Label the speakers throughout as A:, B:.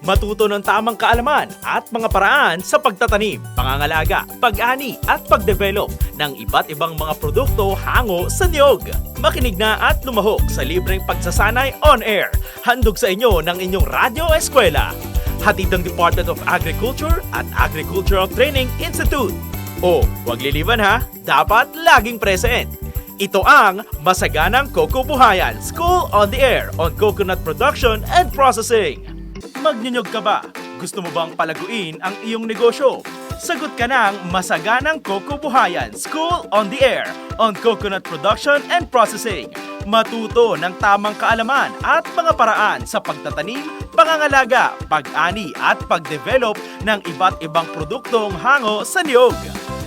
A: Matuto ng tamang kaalaman at mga paraan sa pagtatanim, pangangalaga, pag-ani at pagdevelop ng iba't ibang mga produkto hango sa niyog. Makinig na at lumahok sa libreng pagsasanay on air. Handog sa inyo ng inyong Radyo Eskwela. Hatid ng Department of Agriculture at Agricultural Training Institute. O, huwag liliban ha, dapat laging present. Ito ang Masaganang Kokobuhayan School on the Air on Coconut Production and Processing. Magnyunyog ka ba? Gusto mo bang palaguin ang iyong negosyo? Sagot ka ng Masaganang Kokobuhayan School on the Air on Coconut Production and Processing. Matuto ng tamang kaalaman at mga paraan sa pagtatanim, pangangalaga, pag-ani at pagdevelop ng iba't ibang produktong hango sa niyog.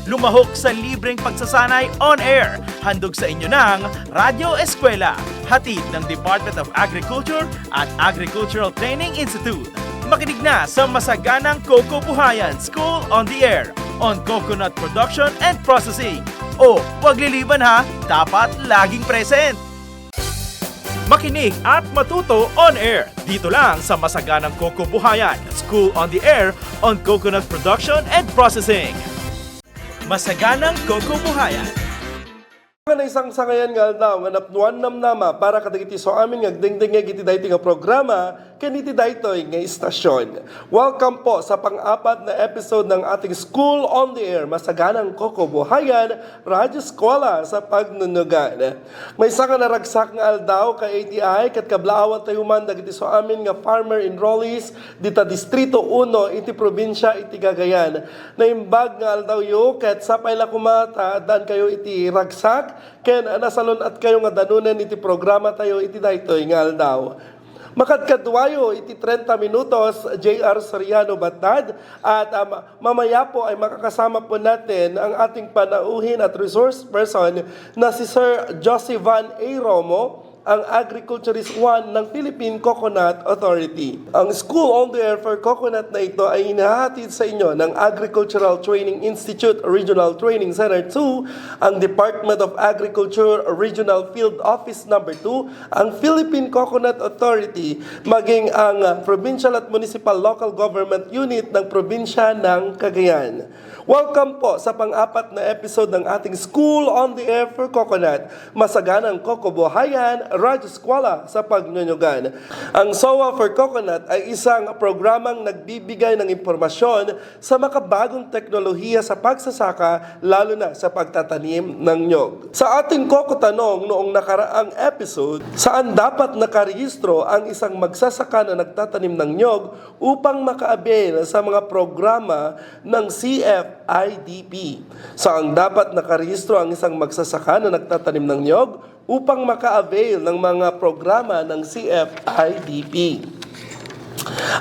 A: Lumahok sa libreng pagsasanay on air. Handog sa inyo ng Radyo Eskwela. Hatid ng Department of Agriculture at Agricultural Training Institute. Makinig na sa Masaganang Kokobuhayan School on the Air on Coconut Production and Processing. O, huwag liliban ha, dapat laging present. Makinig at matuto on air. Dito lang sa Masaganang Kokobuhayan School on the Air on Coconut Production and Processing. Masaganang Kokobuhayan.
B: Nga na isang sangayan nga daw, nga napnuan namnama para kadagiti so amin nga dingdingeg iti daytoy nga programa, kaniti daytoy nga istasyon. Welcome po sa pang-apat na episode ng ating School on the Air, Masaganang Kokobuhayan, Radyo Eskwela sa pagnunugan. May isa nga naragsak nga aldaw ka ATI kat kablaawan tayo man dagiti so amin nga farmer enrollees dita Distrito 1 iti probinsya iti Cagayan. Naimbag nga aldaw yo kat sapay la kumata dan kayo iti ragsak ken nasalon at kayo nga danunen iti programa tayo iti daytoy nga aldaw. Makadkadwayo iti 30 minutos JR Soriano Batad at mamaya po ay makakasama po natin ang ating panauhin at resource person na si Sir Josivan A. Romo, ang Agriculturist 1 ng Philippine Coconut Authority. Ang School on the Air for Coconut na ito ay hinahatid sa inyo ng Agricultural Training Institute Regional Training Center 2, ang Department of Agriculture Regional Field Office Number 2, ang Philippine Coconut Authority, maging ang Provincial at Municipal Local Government Unit ng Probinsya ng Cagayan. Welcome po sa pang-apat na episode ng ating School on the Air for Coconut, Masaganang Kokobuhayan, Radyo Eskwela sa pagnunugan. Ang SOA for Coconut ay isang programang nagbibigay ng impormasyon sa makabagong teknolohiya sa pagsasaka, lalo na sa pagtatanim ng nyog. Sa ating kokotanong noong nakaraang episode, saan dapat nakarehistro ang isang magsasaka na nagtatanim ng nyog upang maka-avail sa mga programa ng CFIDP. Saan dapat nakarehistro ang isang magsasaka na nagtatanim ng nyog upang maka-avail ng mga programa ng CFIDP.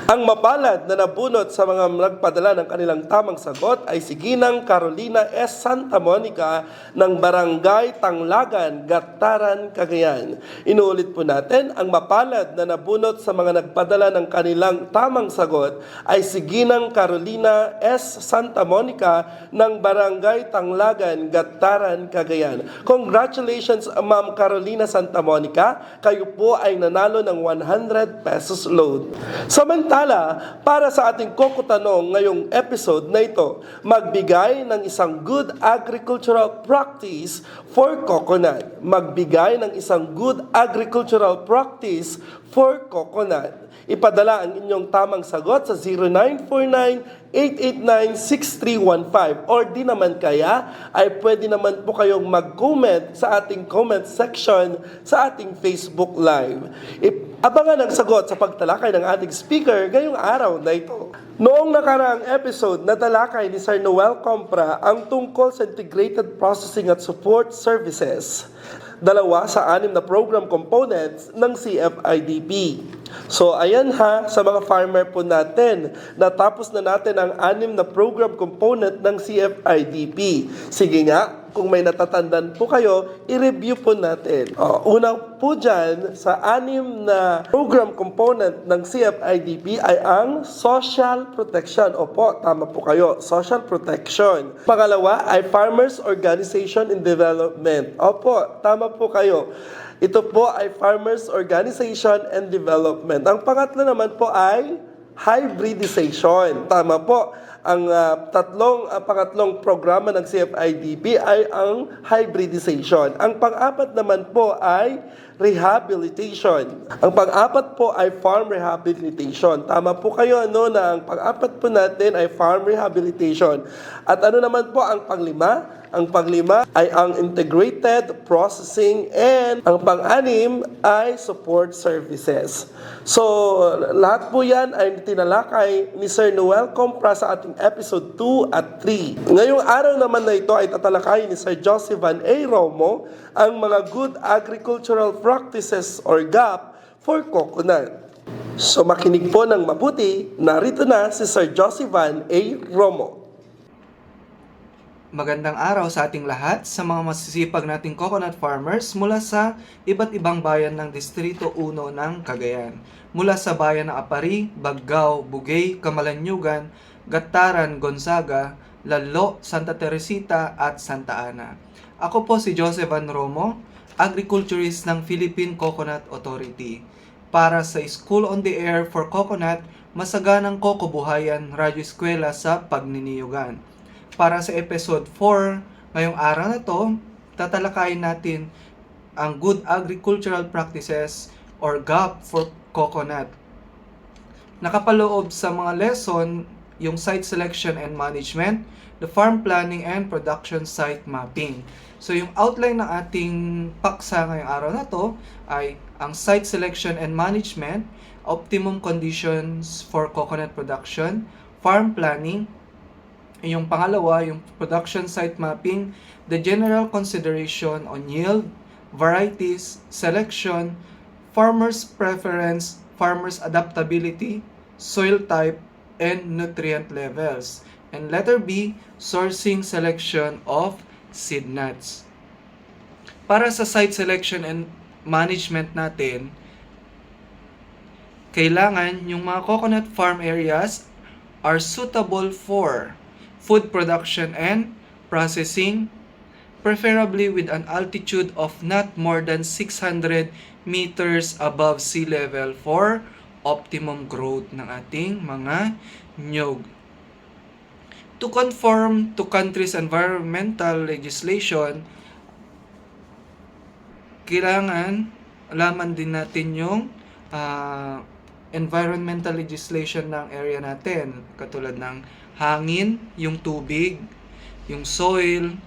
B: Ang mapalad na nabunot sa mga nagpadala ng kanilang tamang sagot ay si Ginang Carolina S. Santa Monica ng Barangay Tanglagan, Gataran, Cagayan. Inuulit po natin, ang mapalad na nabunot sa mga nagpadala ng kanilang tamang sagot ay si Ginang Carolina S. Santa Monica ng Barangay Tanglagan, Gataran, Cagayan. Congratulations, Ma'am Carolina Santa Monica. Kayo po ay nanalo ng 100 pesos load. Samantala, para sa ating kokotanong ngayong episode na ito, magbigay ng isang good agricultural practice for coconut. Magbigay ng isang good agricultural practice for coconut. Ipadala ang inyong tamang sagot sa 0949-889-6315 or di naman kaya ay pwede naman po kayong mag-comment sa ating comment section sa ating Facebook Live. Abangan ang sagot sa pagtalakay ng ating speaker ngayong araw na ito. Noong nakaraang episode, natalakay ni Sir Noel Compra ang tungkol sa Integrated Processing at Support Services, 2 sa 6 na program components ng CFIDP. So ayan ha, sa mga farmer po natin, natapos na natin ang 6 na program component ng CFIDP. Sige nga, kung may natatandaan po kayo, i-review po natin. Unang po dyan, sa 6 na program component ng CFIDP ay ang social protection. Opo, tama po kayo, social protection. Pangalawa ay Farmers Organization and Development. Opo, tama po kayo. Ito po ay Farmers Organization and Development. Ang pangatlo naman po ay hybridization. Tama po. Ang pangatlong programa ng CFIDP ay ang hybridization. Ang pang-apat naman po ay rehabilitation. Ang pang-apat po ay farm rehabilitation. Tama po kayo na ang pang-apat po natin ay farm rehabilitation. At ano naman po ang panglima? Ang panglima ay ang integrated processing and ang pang-anim ay support services. So, lahat po yan ay tinalakay ni Sir Noel Compra sa ating episode 2 at 3. Ngayong araw naman na ito ay tatalakayin ni Sir Josivan A. Romo ang mga good agricultural practices or GAP for coconut. So, makinig po ng mabuti, narito na si Sir Josivan A. Romo.
C: Magandang araw sa ating lahat, sa mga masisipag nating coconut farmers mula sa iba't ibang bayan ng Distrito 1 ng Cagayan. Mula sa bayan ng Apari, Baggao, Bugay, Camalanyugan, Gataran, Gonzaga, Lalo, Santa Teresita at Santa Ana. Ako po si Josivan Romo, agriculturist ng Philippine Coconut Authority. Para sa School on the Air for Coconut, masaganang kokobuhayan radyo eskwela sa pagniniyugan. Para sa episode 4, ngayong araw na to, tatalakayin natin ang Good Agricultural Practices or GAP for Coconut. Nakapaloob sa mga lesson yung Site Selection and Management, the Farm Planning and Production Site Mapping. So yung outline ng ating paksa ngayong araw na to ay ang Site Selection and Management, Optimum Conditions for Coconut Production, Farm Planning, yung pangalawa, yung production site mapping, the general consideration on yield, varieties, selection, farmers' preference, farmers' adaptability, soil type, and nutrient levels. And letter B, sourcing selection of seed nuts. Para sa site selection and management natin, kailangan yung mga coconut farm areas are suitable for food production and processing, preferably with an altitude of not more than 600 meters above sea level for optimum growth ng ating mga nyug. To conform to country's environmental legislation, kailangan alaman din natin yung environmental legislation ng area natin, katulad ng hangin, yung tubig, yung soil,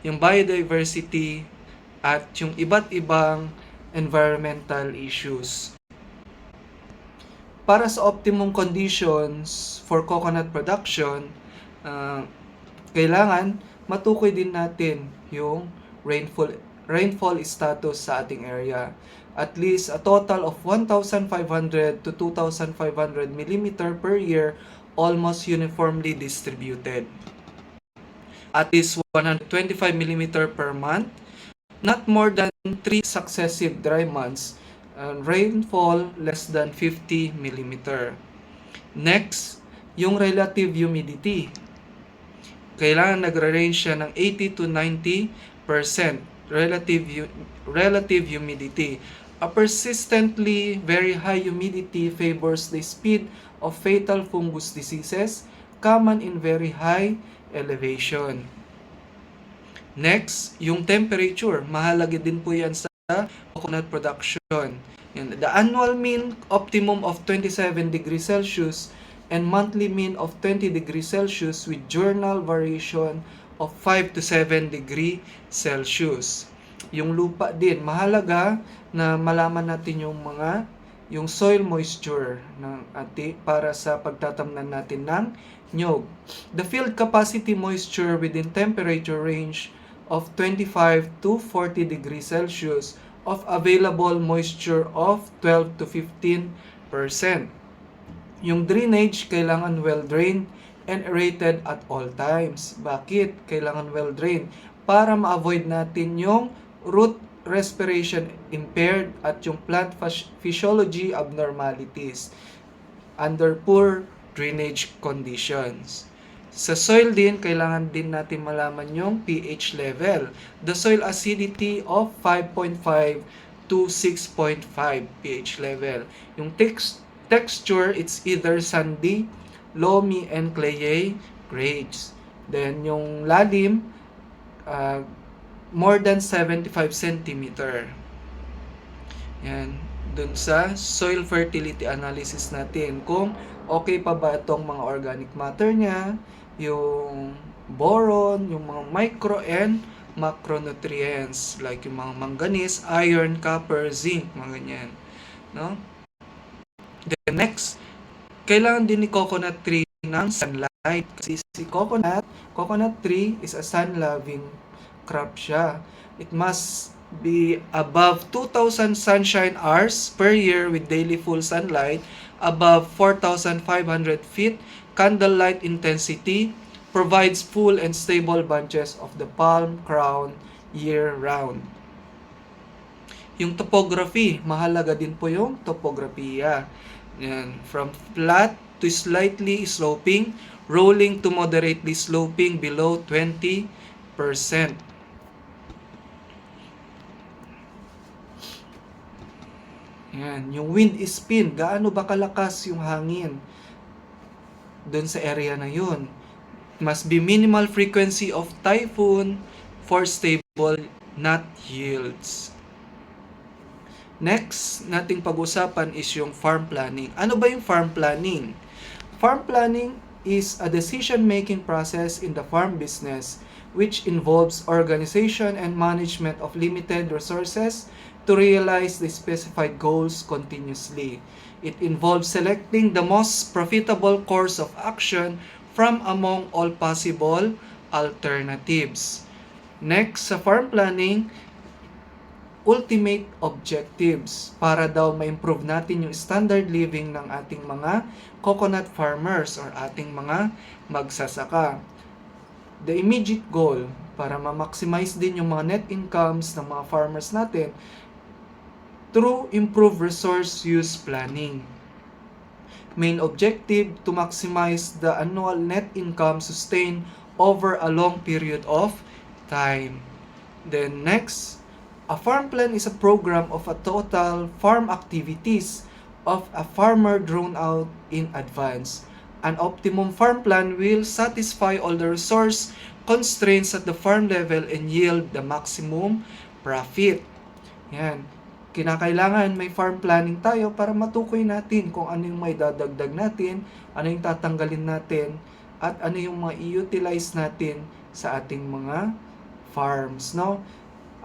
C: yung biodiversity, at yung iba't ibang environmental issues. Para sa optimum conditions for coconut production, kailangan matukoy din natin yung rainfall status sa ating area. At least a total of 1,500 to 2,500 mm per year, almost uniformly distributed. At least 125 mm per month, not more than 3 successive dry months, and rainfall less than 50 mm. Next, yung relative humidity. Kailangan nagre-range siya ng 80 to 90% relative humidity. A persistently very high humidity favors the speed of fatal fungus diseases common in very high elevation. Next, yung temperature. Mahalaga din po yan sa coconut production. The annual mean optimum of 27 degrees Celsius and monthly mean of 20 degrees Celsius with journal variation of 5 to 7 degrees Celsius. Yung lupa din, mahalaga na malaman natin yung soil moisture para sa pagtatamnan natin ng nyog. The field capacity moisture within temperature range of 25 to 40 degrees Celsius of available moisture of 12 to 15%. Yung drainage, kailangan well-drained and aerated at all times. Bakit kailangan well-drained? Para ma-avoid natin yung root respiration impaired at yung plant physiology abnormalities under poor drainage conditions. Sa soil din, kailangan din natin malaman yung pH level. The soil acidity of 5.5 to 6.5 pH level. Yung Texture, it's either sandy, loamy, and clayey grades. Then yung lalim, more than 75 centimeter. Yan. Dun sa soil fertility analysis natin, kung okay pa ba itong mga organic matter niya, yung boron, yung mga micro and macronutrients like yung mga manganese, iron, copper, zinc, mga ganyan. No? Then next, kailangan din ni coconut tree ng sunlight. Kasi si coconut tree is a sun-loving crop siya. It must be above 2,000 sunshine hours per year with daily full sunlight, above 4,500 feet candlelight intensity, provides full and stable bunches of the palm crown year-round. Yung topography, mahalaga din po yung topografiya. Yan. From flat to slightly sloping, rolling to moderately sloping below 20%. Yan. Yung wind speed, gaano ba kalakas yung hangin doon sa area na yun? Must be minimal frequency of typhoon for stable nut yields. Next, nating pag-usapan is yung farm planning. Ano ba yung farm planning? Farm planning is a decision-making process in the farm business which involves organization and management of limited resources to realize the specified goals continuously. It involves selecting the most profitable course of action from among all possible alternatives. Next, sa farm planning, ultimate objectives para daw ma-improve natin yung standard living ng ating mga coconut farmers or ating mga magsasaka. The immediate goal para ma-maximize din yung mga net incomes ng mga farmers natin through improved resource use planning. Main objective to maximize the annual net income sustained over a long period of time. Then next, a farm plan is a program of a total farm activities of a farmer drawn out in advance. An optimum farm plan will satisfy all the resource constraints at the farm level and yield the maximum profit. Yan. Kinakailangan may farm planning tayo para matukoy natin kung ano yung may dadagdag natin, ano yung tatanggalin natin, at ano yung mga i-utilize natin sa ating mga farms, no?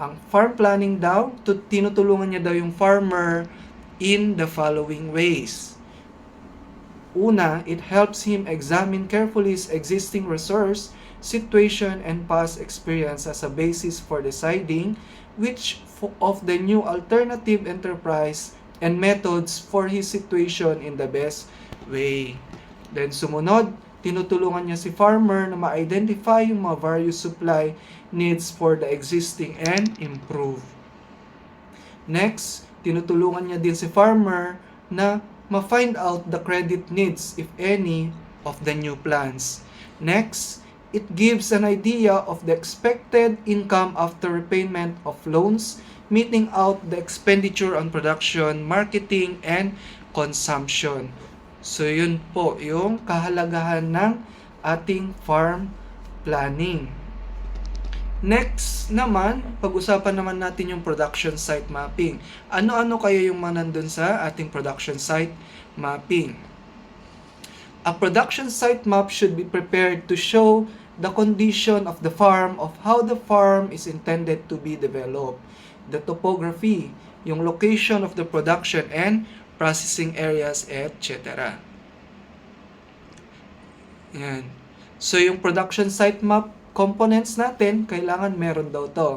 C: Ang farm planning daw, tinutulungan niya daw yung farmer in the following ways. Una, it helps him examine carefully his existing resource, situation, and past experience as a basis for deciding which of the new alternative enterprise and methods for his situation in the best way. Then sumunod, tinutulungan niya si farmer na ma-identify yung mga various supply needs for the existing and improve. Next, tinutulungan niya din si farmer na ma-find out the credit needs, if any, of the new plans. Next, it gives an idea of the expected income after repayment of loans, meeting out the expenditure on production, marketing, and consumption. So yun po yung kahalagahan ng ating farm planning. Next naman, pag-usapan naman natin yung production site mapping. Ano-ano kayo yung mga nandun sa ating production site mapping? A production site map should be prepared to show the condition of the farm, of how the farm is intended to be developed, the topography, yung location of the production and processing areas, etc. Yan. So, yung production site map components natin, kailangan meron daw to.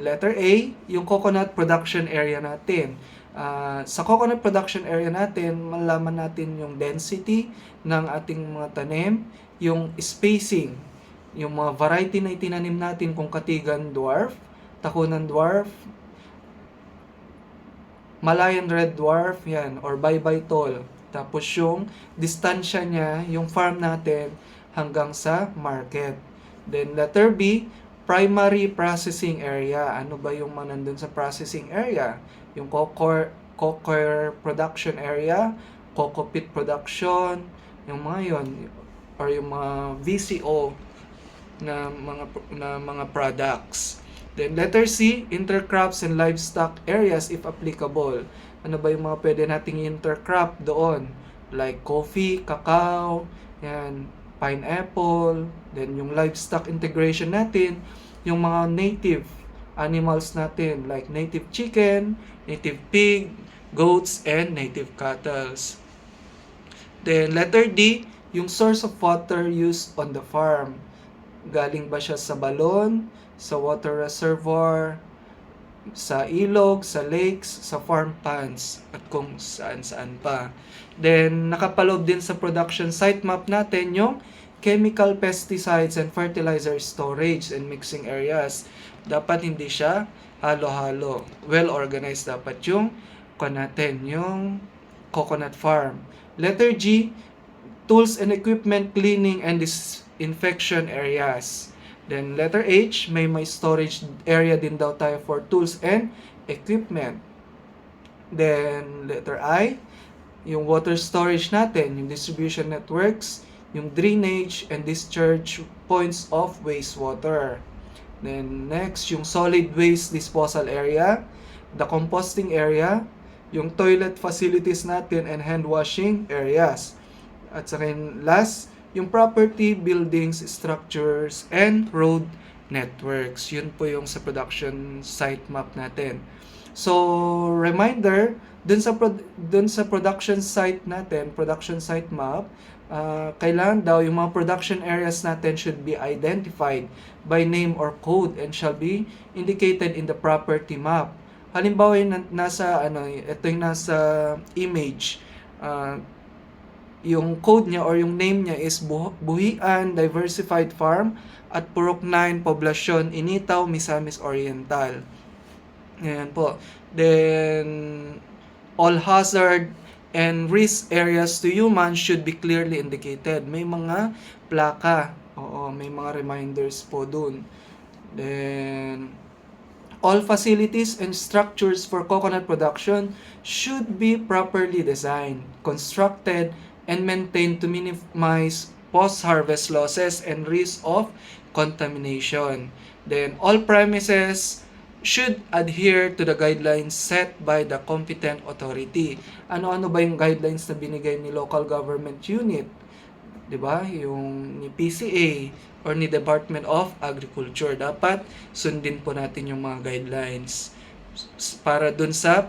C: Letter A, yung coconut production area natin. Sa coconut production area natin, malaman natin yung density ng ating mga tanim, yung spacing, yung mga variety na itinanim natin kung Katigan dwarf, Takunan dwarf, Malayan red dwarf, yan, or Baybay tall. Tapos yung distansya niya, yung farm natin hanggang sa market. Then letter B, primary processing area. Ano ba yung mga nandun sa processing area? Yung cocoa production area, cocoa peat production, yung mga yon, or yung mga VCO na mga products. Then letter C, intercrops and livestock areas if applicable. Ano ba yung mga pwede nating intercrop doon? Like coffee, cacao, yan, pineapple, then yung livestock integration natin, yung mga native animals natin like native chicken, native pig, goats, and native cattle. Then letter D, yung source of water used on the farm. Galing ba siya sa balon, sa water reservoir, sa ilog, sa lakes, sa farm ponds, at kung saan-saan pa. Then, nakapaloob din sa production site map natin yung chemical pesticides and fertilizer storage and mixing areas. Dapat hindi siya halo-halo. Well-organized dapat yung yung coconut farm. Letter G, tools and equipment cleaning and disinfection areas. Then letter H, may storage area din daw tayo for tools and equipment. Then letter I, yung water storage natin, yung distribution networks, yung drainage and discharge points of wastewater. Then next, yung solid waste disposal area, the composting area, yung toilet facilities natin and hand washing areas. At saka last, yung property, buildings, structures, and road networks. Yun po yung sa production site map natin. So, reminder, dun sa production site natin, production site map, kailangan daw yung mga production areas natin should be identified by name or code and shall be indicated in the property map. Halimbawa, yung ito yung nasa image, yung code niya or yung name niya is Buhian Diversified Farm at Purok 9, Poblacion, Initaw, Misamis Oriental. Ayan po. Then, all hazard and risk areas to humans should be clearly indicated. May mga plaka. Oo, may mga reminders po dun. Then, all facilities and structures for coconut production should be properly designed, constructed, and maintained to minimize post-harvest losses and risk of contamination. Then, all premises should adhere to the guidelines set by the competent authority. Ano-ano ba yung guidelines na binigay ni local government unit? 'Di ba? Yung ni PCA or ni Department of Agriculture. Dapat sundin po natin yung mga guidelines para dun sa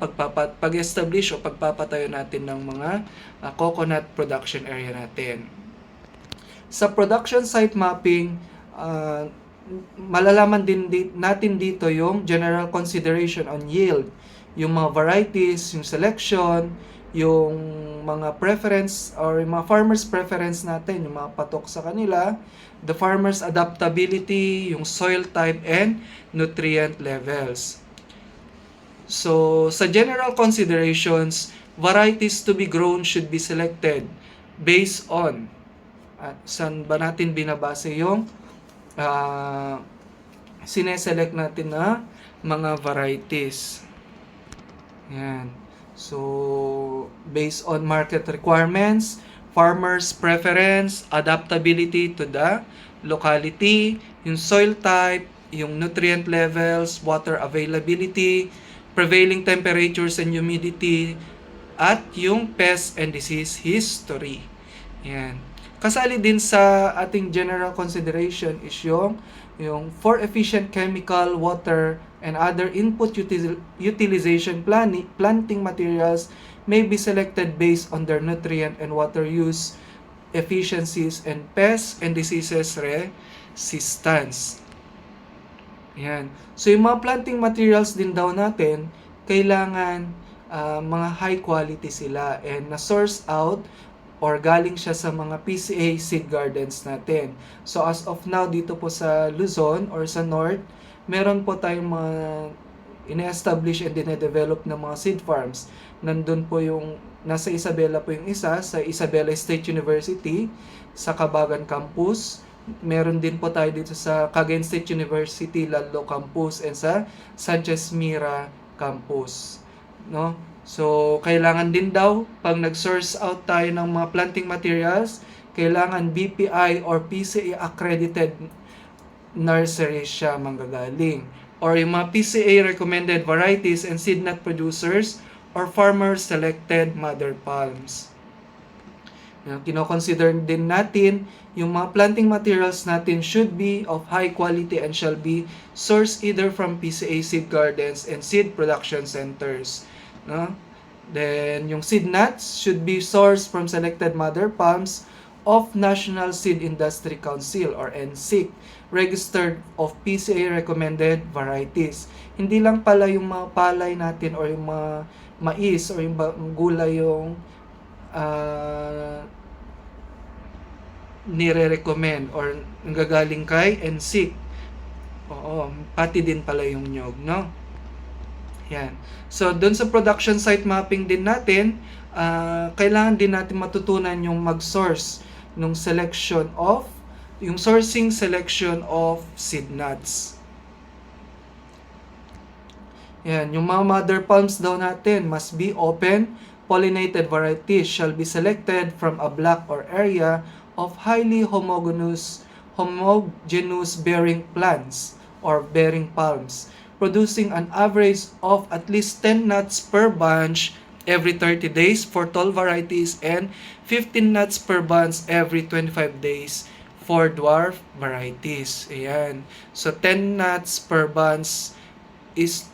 C: pag-establish o pagpapatayo natin ng mga coconut production area natin. Sa production site mapping, malalaman din natin dito yung general consideration on yield, yung mga varieties, yung selection, yung mga preference or yung mga farmers preference natin, yung mga patok sa kanila, the farmers adaptability, yung soil type and nutrient levels. So, sa general considerations, varieties to be grown should be selected based on saan ba natin binabase yung sineselect natin na mga varieties. Yan. So, based on market requirements, farmers' preference, adaptability to the locality, yung soil type, yung nutrient levels, water availability, prevailing temperatures and humidity, at yung pest and disease history. Yan. Kasali din sa ating general consideration is yung for efficient chemical, water, and other input utilization planting materials may be selected based on their nutrient and water use efficiencies and pest and diseases resistance. Yan. So, yung mga planting materials din daw natin, kailangan mga high quality sila and na-source out or galing siya sa mga PCA seed gardens natin. So, as of now, dito po sa Luzon or sa North, meron po tayong mga ine-establish and dine-develop na mga seed farms. Nandun po yung, nasa Isabela po yung isa, sa Isabela State University, sa Cabagan Campus. Meron din po tayo dito sa Cagayan State University, Lalo Campus, and sa Sanchez Mira Campus. No? So, kailangan din daw, pag nag-source out tayo ng mga planting materials, kailangan BPI or PCA accredited nursery siya manggagaling. Or yung mga PCA recommended varieties and seed nut producers or farmer selected mother palms. Kino-consider din natin yung mga planting materials natin should be of high quality and shall be sourced either from PCA seed gardens and seed production centers. No? Then, yung seed nuts should be sourced from selected mother palms of National Seed Industry Council or NSIC, registered of PCA recommended varieties. Hindi lang pala yung mga palay natin or yung mga mais or yung gulay yung nire-recommend or nanggagaling kay NSIC. Oo, pati din pala yung nyog, no? Yan. So, doon sa production site mapping din natin, kailangan din natin matutunan yung mag-source nung selection of, yung sourcing selection of seed nuts. Yan. Yung mga mother palms daw natin must be open, pollinated varieties shall be selected from a block or area of highly homogeneous bearing plants or bearing palms, producing an average of at least 10 nuts per bunch every 30 days for tall varieties and 15 nuts per bunch every 25 days for dwarf varieties. Ayan. So, 10 nuts per bunch is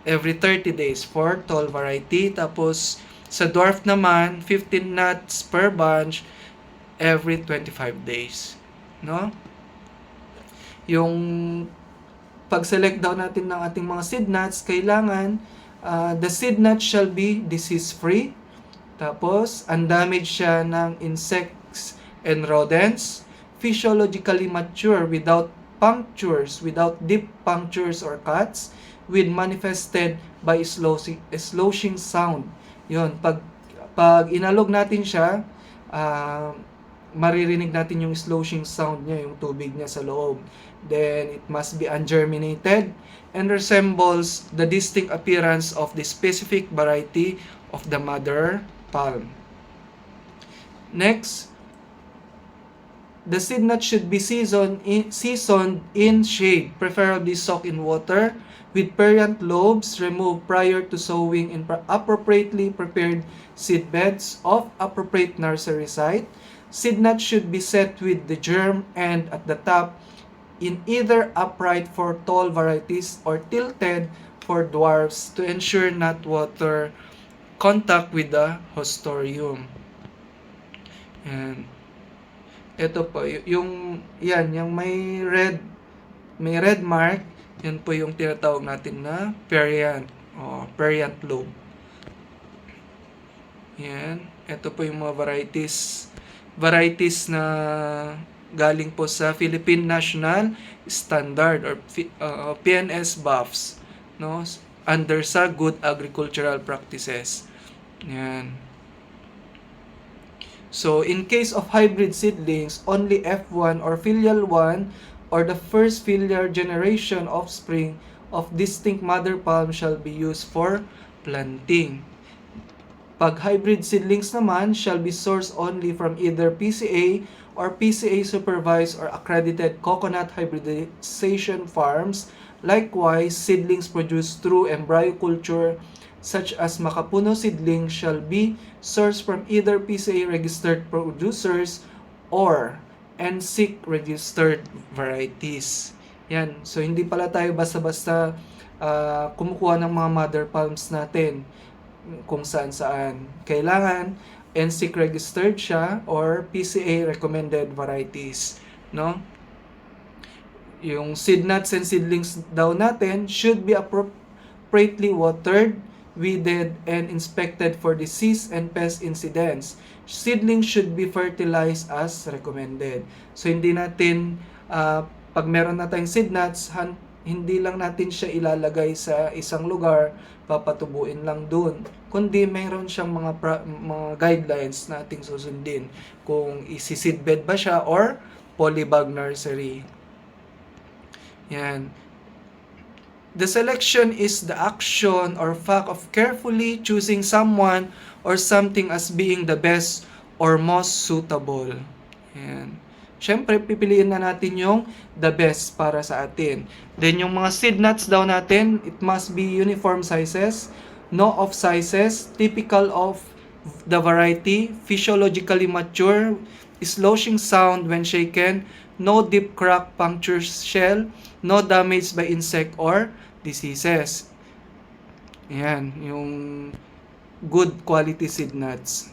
C: every 30 days for tall variety. Tapos, sa dwarf naman, 15 nuts per bunch every 25 days. No? Yung pag-select daw natin ng ating mga seed nuts, kailangan the seed nut shall be disease-free. Tapos, undamaged siya ng insects and rodents. Physiologically mature without punctures, without deep punctures or cuts, with manifested by sloshing sound. Yun, pag inalog natin siya, maririnig natin yung sloshing sound niya, yung tubig niya sa loob. Then, it must be ungerminated and resembles the distinct appearance of the specific variety of the mother palm. Next, the seed nut should be seasoned in shade, preferably soaked in water, with perianth lobes removed prior to sowing in appropriately prepared seed beds of appropriate nursery site. Seed nut should be set with the germ end at the top in either upright for tall varieties or tilted for dwarfs to ensure nut water contact with the hostorium. And ito po yung may red mark, yan po yung tinatawag natin na perianth o perianth lobe. Yan, ito po yung mga varieties na galing po sa Philippine National Standard or PNS BAFS, no, under sa Good Agricultural Practices. Yan. So, in case of hybrid seedlings, only F1 or filial 1 or the first filial generation offspring of distinct mother palm shall be used for planting. Pag hybrid seedlings naman, shall be sourced only from either PCA or PCA supervised or accredited coconut hybridization farms. Likewise, seedlings produced through embryo culture such as Makapuno seedlings shall be sourced from either PCA registered producers or NSIC registered varieties. Yan. So, hindi pala tayo basta-basta kumukuha ng mga mother palms natin kung saan-saan. Kailangan NSIC registered siya or PCA recommended varieties, no? Yung seed nuts and seedlings daw natin should be appropriately watered, weeded, and inspected for disease and pest incidents. Seedlings should be fertilized as recommended. So, hindi natin, pag meron na tayong seed nuts, hindi lang natin siya ilalagay sa isang lugar, papatubuin lang dun. Kundi mayroon siyang mga guidelines na ating susundin. Kung isi-seedbed ba siya or polybag nursery. Yan. The selection is the action or fact of carefully choosing someone or something as being the best or most suitable. Ayan. Siyempre, pipiliin na natin yung the best para sa atin. Then, yung mga seed nuts daw natin, it must be uniform sizes, no off sizes, typical of the variety, physiologically mature, sloshing sound when shaken, no deep crack puncture shell, no damage by insect or diseases. Yan, yung good quality seed nuts.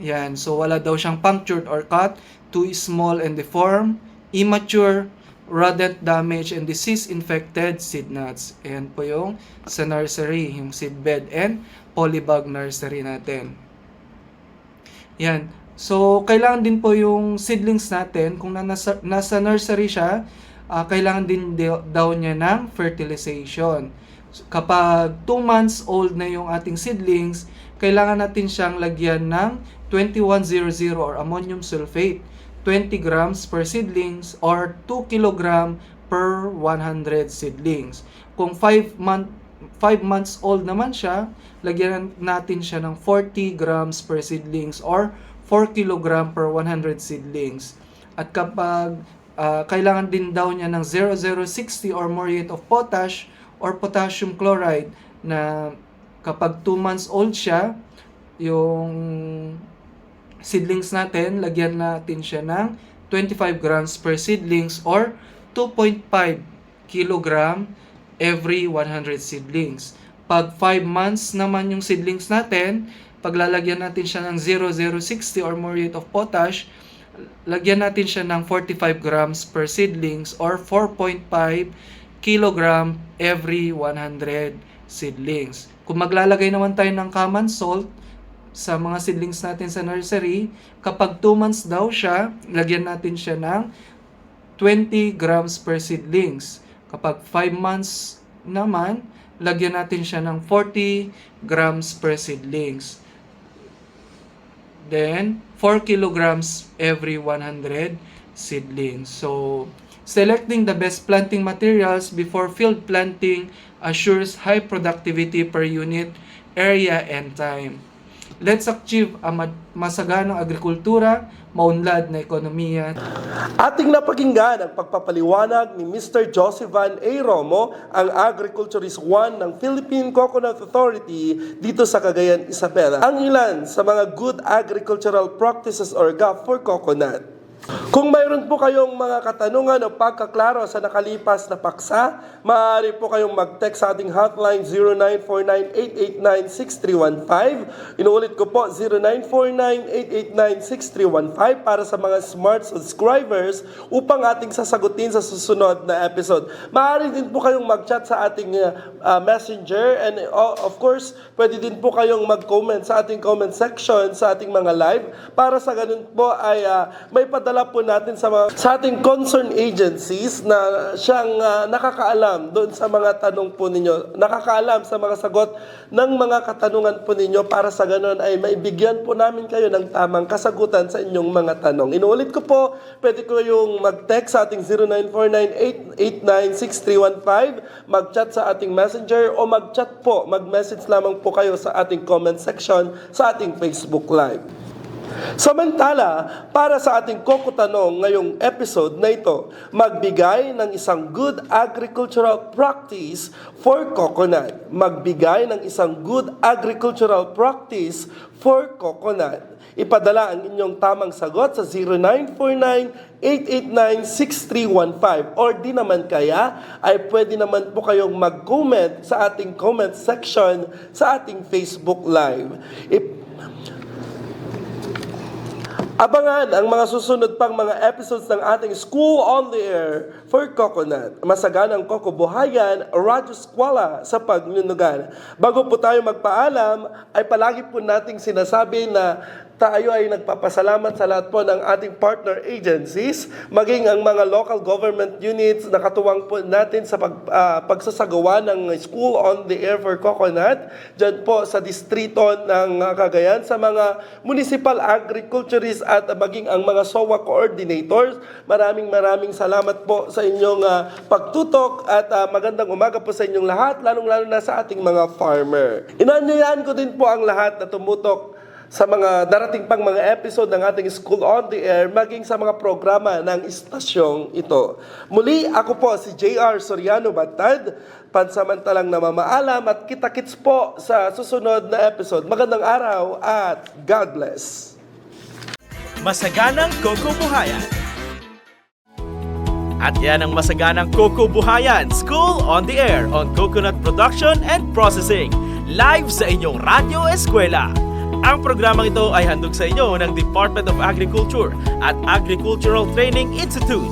C: Yan, so wala daw siyang punctured or cut, too small and deformed, immature, rodent damage and disease-infected seed nuts. Ayan po yung sa nursery, yung seed bed and polybag nursery natin. Yan. So, kailangan din po yung seedlings natin, kung nasa nursery siya, kailangan din daw niya ng fertilization. Kapag 2 months old na yung ating seedlings, kailangan natin siyang lagyan ng 2100 or ammonium sulfate, 20 grams per seedlings or 2 kilogram per 100 seedlings. Kung 5 months old naman siya, lagyan natin siya ng 40 grams per seedlings or 4 kilogram per 100 seedlings. At kapag kailangan din daw niya ng 0.060 or muriate of potash or potassium chloride na kapag 2 months old siya, yung seedlings natin, lagyan natin siya ng 25 grams per seedlings or 2.5 kilogram every 100 seedlings. Pag 5 months naman yung seedlings natin, paglalagyan natin siya ng 0.060 or muriate of potash, lagyan natin siya ng 45 grams per seedlings or 4.5 kilogram every 100 seedlings. Kung maglalagay naman tayo ng common salt sa mga seedlings natin sa nursery, kapag 2 months daw siya, lagyan natin siya ng 20 grams per seedlings. Kapag 5 months naman, lagyan natin siya ng 40 grams per seedlings. Then, 4 kilograms every 100 seedlings. So, selecting the best planting materials before field planting assures high productivity per unit, area, and time. Let's achieve a masaganang agrikultura, maunlad na ekonomiya.
B: Ating napakinggan ang pagpapaliwanag ni Mr. Josivan A. Romo, ang Agriculturist 1 ng Philippine Coconut Authority dito sa Cagayan, Isabela. Ang ilan sa mga good agricultural practices or GAP for coconut. Kung mayroon po kayong mga katanungan o pagkaklaro sa nakalipas na paksa, maaari po kayong mag-text sa ating hotline 0949-889-6315. Inuulit ko po, 0949-889-6315 para sa mga smart subscribers upang ating sasagutin sa susunod na episode. Maaari din po kayong mag-chat sa ating messenger and of course, pwede din po kayong mag-comment sa ating comment section sa ating mga live para sa ganun po ay may padala po natin sa ating concern agencies na siyang nakakaalam doon sa mga tanong po ninyo, nakakaalam sa mga sagot ng mga katanungan po ninyo para sa ganun ay maibigyan po namin kayo ng tamang kasagutan sa inyong mga tanong. Inuulit ko po, pwede ko yung mag-text sa ating 0949-889-6315, mag-chat sa ating messenger o mag-chat po, mag-message lamang po kayo sa ating comment section sa ating Facebook Live. Samantala, para sa ating kokotanong ngayong episode na ito, magbigay ng isang good agricultural practice for coconut. Magbigay ng isang good agricultural practice for coconut. Ipadala ang inyong tamang sagot sa 0949-889-6315 or di naman kaya ay pwede naman po kayong mag-comment sa ating comment section sa ating Facebook Live. Abangan ang mga susunod pang mga episodes ng ating School on the Air for Coconut. Masaganang kokobuhayan, radyo eskwela sa pagnunugan. Bago po tayo magpaalam, ay palagi po nating sinasabi na tayo ay nagpapasalamat sa lahat po ng ating partner agencies, maging ang mga local government units na katuwang po natin sa pagsasagawa ng School on the Air for Coconut, dyan po sa distrito ng Cagayan, sa mga municipal agriculturists at maging ang mga SOA coordinators. Maraming salamat po sa inyong pagtutok at magandang umaga po sa inyong lahat, lalong-lalo na sa ating mga farmer. Inaanyayahan ko din po ang lahat na tumutok sa mga darating pang mga episode ng ating School on the Air, maging sa mga programa ng istasyong ito. Muli, ako po si J.R. Soriano Batad, pansamantalang namamaalam at kita-kits po sa susunod na episode. Magandang araw at God bless!
A: Masaganang Koko Buhayan. At yan ang Masaganang Koko Buhayan, School on the Air on Coconut Production and Processing, live sa inyong Radyo Eskwela. Ang programang ito ay handog sa inyo ng Department of Agriculture at Agricultural Training Institute.